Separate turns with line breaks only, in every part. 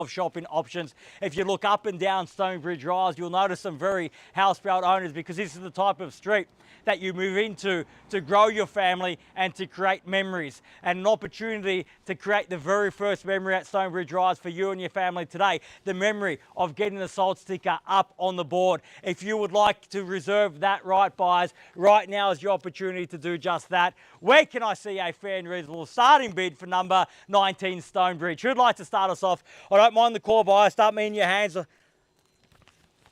of shopping options. If you look up and down Stonebridge Rise, you'll notice some very houseboat owners, because this is the type of street that you move into to grow your family and to create memories, and an opportunity to create the very first memory at Stonebridge Rise for you and your family today, the memory of getting the salt sticker up on the board. If you would like to reserve that right, buyers, right now is your opportunity to do just that. Where can I see a fair and reasonable starting bid for number 19 Stonebridge? Who'd like to start us off? I don't mind the call, buyer. Start me in your hands.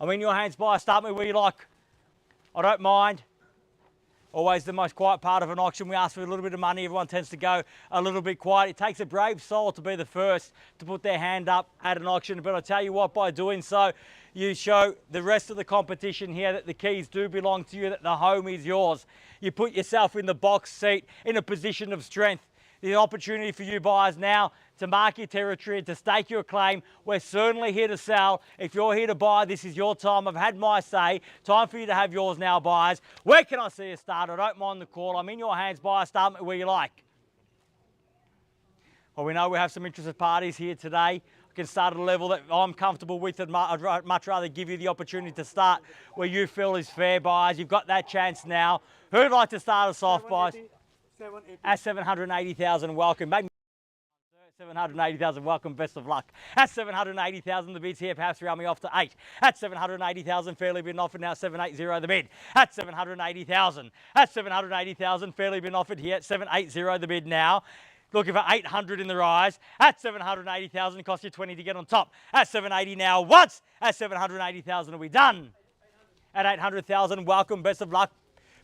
I'm in your hands, buyer. Start me where you like. I don't mind. Always the most quiet part of an auction. We ask for a little bit of money. Everyone tends to go a little bit quiet. It takes a brave soul to be the first to put their hand up at an auction. But I tell you what, by doing so, you show the rest of the competition here that the keys do belong to you, that the home is yours. You put yourself in the box seat in a position of strength. The opportunity for you buyers now to mark your territory, to stake your claim. We're certainly here to sell. If you're here to buy, this is your time. I've had my say. Time for you to have yours now, buyers. Where can I see you start? I don't mind the call. I'm in your hands, buyer. Start me where you like. Well, we know we have some interested parties here today. I can start at a level that I'm comfortable with, and I'd much rather give you the opportunity to start where you feel is fair, buyers. You've got that chance now. Who'd like to start us off, buyers? At 780,000, welcome. Maybe 780,000, welcome, best of luck. At 780,000, the bid's here, perhaps round me off to 8. At 780,000, fairly been offered now, 780 the bid. At 780,000. At 780,000, fairly been offered here at 780 the bid now. Looking for 800 in the rise. At 780,000, it costs you 20 to get on top. At 780 now, once. At 780,000, are we done? At 800,000, welcome, best of luck.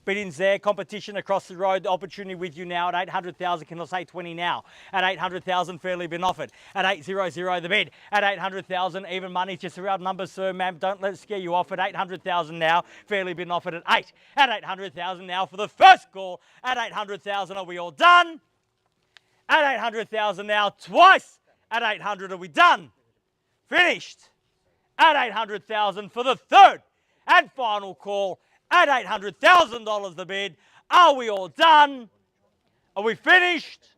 Biddings there, competition across the road, the opportunity with you now at 800,000, can I say 20 now? At 800,000, fairly been offered. At 800 the bid. At 800,000, even money, just around numbers, sir, ma'am, don't let it scare you off. At 800,000 now, fairly been offered at 8. At 800,000 now for the first call. At 800,000, are we all done? At 800,000 now, twice. At 800, are we done? Finished. At 800,000 for the third and final call. At $800,000 the bid. Are we all done? Are we finished?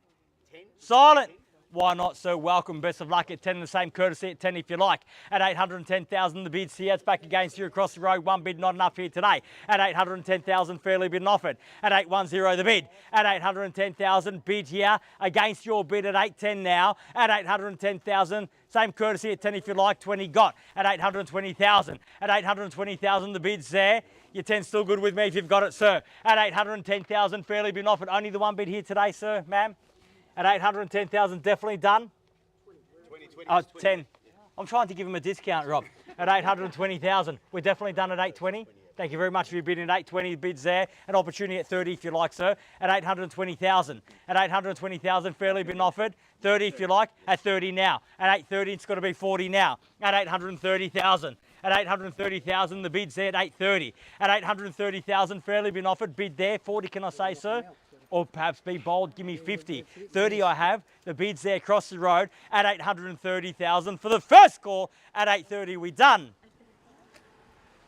10.
Silent. Why not, sir? Welcome. Best of luck at 10. The same courtesy at 10 if you like. At 810,000 the bid's here. It's back against you across the road. One bid not enough here today. At 810,000 fairly been offered. At 810 the bid. At 810,000 bid here against your bid at 810 now. At 810,000. Same courtesy at 10 if you like. 20 got. At 820,000. At 820,000 the bid's there. Your 10's still good with me if you've got it, sir. At 810,000, fairly been offered. Only the one bid here today, sir, ma'am. At 810,000, definitely done. 20, 10. I'm trying to give him a discount, Rob. At 820,000, we're definitely done at 820. Thank you very much for your bid at 820. Bids there. An opportunity at 30 if you like, sir. At 820,000. At 820,000, fairly been offered. 30 if you like. At 30 now. At 830, it's got to be 40 now. At 830,000. At 830,000, the bid's there at 830. At 830,000, fairly been offered. Bid there. 40, can I say, sir? Or perhaps be bold, give me 50. 30 I have. The bid's there across the road at 830,000 for the first call. At 830, we done.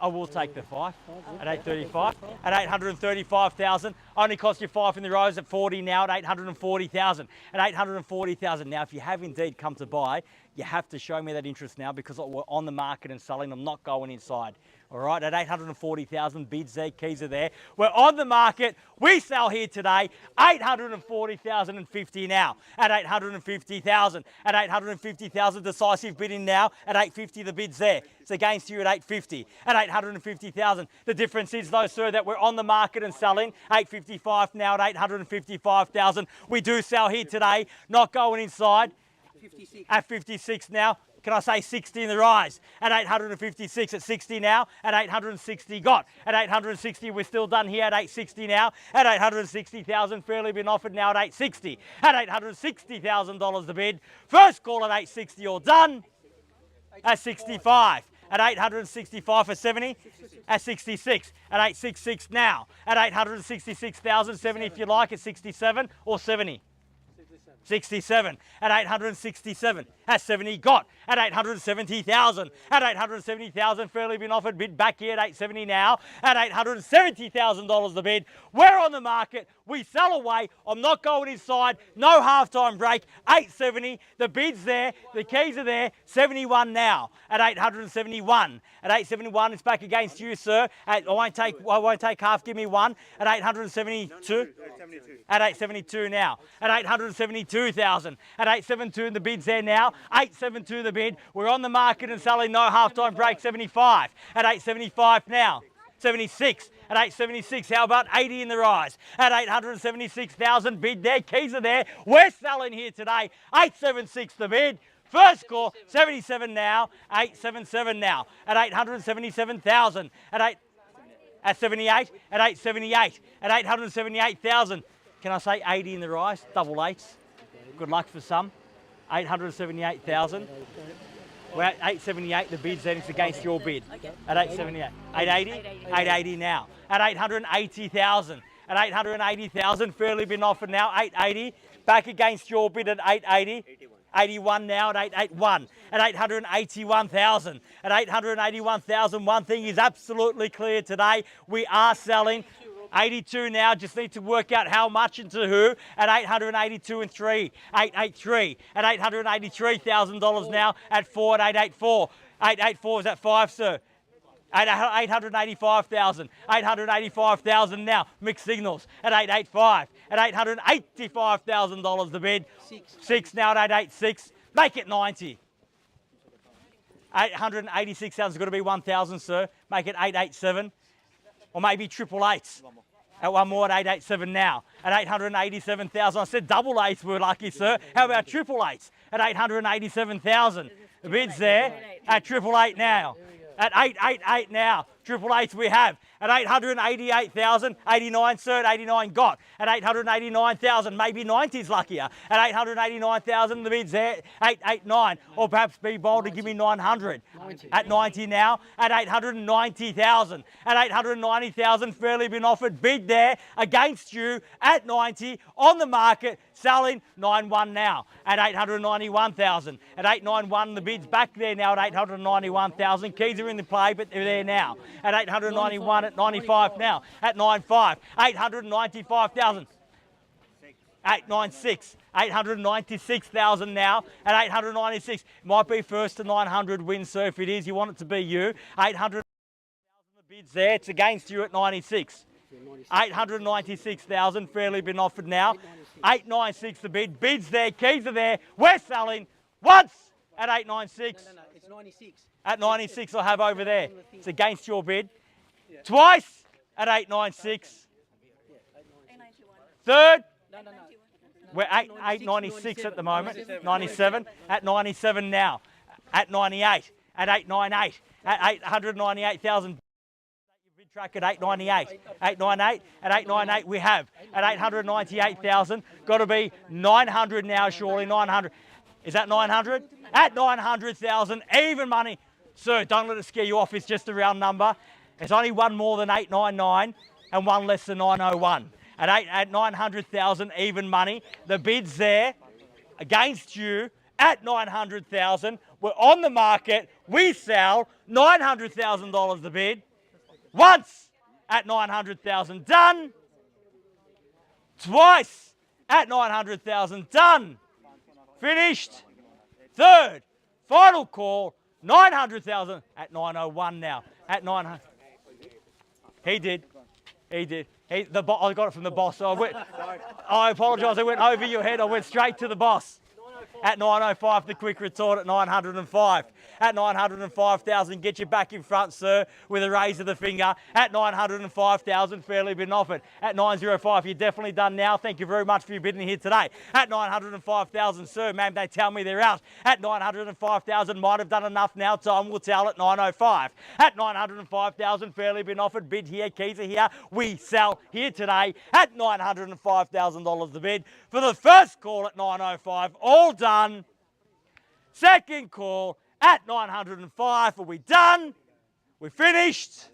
I will take the 5 at 835. At 835,000, only cost you 5 in the rows at 40 now at 840,000. At 840,000. Now, if you have indeed come to buy, you have to show me that interest now, because we're on the market and selling. I'm not going inside. All right, at 840,000, bids there, keys are there. We're on the market. We sell here today, 840,050 now. At 850,000. At 850,000, decisive bidding now. At 850, the bid's there. It's against you at 850. At 850,000. The difference is, though, sir, that we're on the market and selling. 855 now at 855,000. We do sell here today, not going inside.
56.
At 56 now. Can I say 60 in the rise? At 856, at 60 now. At 860 got. At 860, we're still done here at 860 now. At 860,000, fairly been offered now at 860. At $860,000 the bid. First call at 860, all done. At 65. At 865 for 70. At 66. At 866 now. At 866,000, 70 if you like. At 67 or 70. 67. At 867. At 70 got. At 870,000. At 870,000, fairly been offered. Bid back here at 870 now. At $870,000 the bid. We're on the market. We sell away. I'm not going inside. No halftime break. 870. The bid's there. The keys are there. 71 now at 871. At 871, it's back against you, sir. I won't take half. Give me one. At 872. At 872 now. At 872,000. At 872, the bid's there now. 872 the bid. We're on the market and selling. No halftime break. 75. At 875 now. 76 at 876. How about 80 in the rise at 876,000? Bid there. Keys are there. We're selling here today. 876 the bid. First call 77 now. 877 now at 877,000. At 78 at 878 at 878,000. Can I say 80 in the rise? Double eights. Good luck for some. 878,000. We're at 878, the bid's then, it's against your bid. At 878. 880? 880 now. At 880,000. At 880,000, fairly been offered now. 880, back against your bid at 880. 81 now at 881. At 881,000. At 881,000, one thing is absolutely clear today. We are selling. 82 now, just need to work out how much and to who at 882 and 3, 883 at $883,000 now at 4 at 884. 884 is at 5, sir. At 885,000, 885,000 now. Mixed signals at 885, at $885,000 the bid. 6 now at 886. Make it 90. 886,000 is going to be 1,000, sir. Make it 887. Or maybe triple eights. At one more at 887 now. At 887,000. I said double eights were lucky, sir. How about triple eights? At 887,000. The bid's there at triple eight now. At 888 now. Triple eights we have. At 888,000, 89, sir, at 89 got. At 889,000, maybe 90's luckier. At 889,000, the bid's there, 889. Or perhaps be bold to give me 900. 90. At 90 now, at 890,000. At 890,000, fairly been offered. Bid there against you at 90 on the market, selling 91 now. At 891,000. At 891, the bid's back there now at 891,000. Keys are in the play, but they're there now. At 891 at 95 now. At 95, 895,000. 896, 896,000 now. At 896, might be first to 900 wins, sir. If it is, you want it to be you. 800,000 the bid's there. It's against you at 96. 896,000, fairly been offered now. 896 the bid. Bids there, keys are there. We're selling once at 896.
No, it's 96.
At 96 I'll have over there. It's against your bid. Twice at 896. Third, we're at 896 at the moment. 97. At 97 now. At 98. At 898. At 898,000. Bid track at 898. 898. At 898 we have. At 898,000. Got to be 900 now, surely. 900. Is that 900? At 900,000, even money. Sir, don't let it scare you off. It's just a round number. It's only one more than 899 and one less than 901. At 900,000, even money. The bid's there against you at 900,000. We're on the market. We sell $900,000 the bid. Once at 900,000, done. Twice at 900,000, done. Finished. Third, final call, 900,000 at 901 now. At 900. He did. I got it from the boss. So I apologise. I went over your head. I went straight to the boss. At 905, the quick retort at 905. At 905,000, get you back in front, sir, with a raise of the finger. At 905,000, fairly been offered. At 905, you're definitely done now. Thank you very much for your bidding here today. At 905,000, sir, ma'am, they tell me they're out. At 905,000, might have done enough now. Time will tell at 905. At 905,000, fairly been offered. Bid here, keys are here. We sell here today at $905,000 the bid. For the first call at 905, all done. Second call at 905. Are we done? We finished.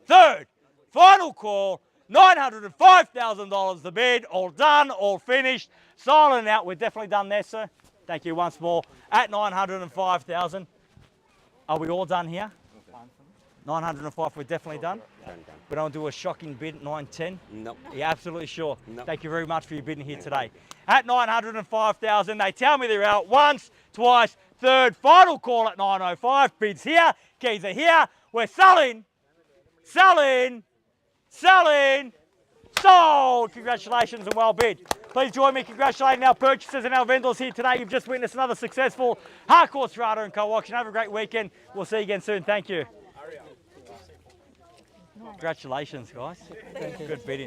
Third, final call, $905,000 the bid. All done, all finished. Silent out. We're definitely done there, sir. Thank you once more. At 905,000. Are we all done here? 905 we're definitely done.
Done.
We don't do a shocking bid at 910.
Nope.
Yeah, absolutely sure.
Nope.
Thank you very much for your bidding here today. At 905,000, they tell me they're out once, twice, third, final call at 905. Bids here, keys are here. We're selling, selling, selling, sold. Congratulations and well bid. Please join me congratulating our purchasers and our vendors here today. You've just witnessed another successful Harcourts, Rata and Co auction. Have a great weekend. We'll see you again soon. Thank you. Congratulations, guys. Good bidding.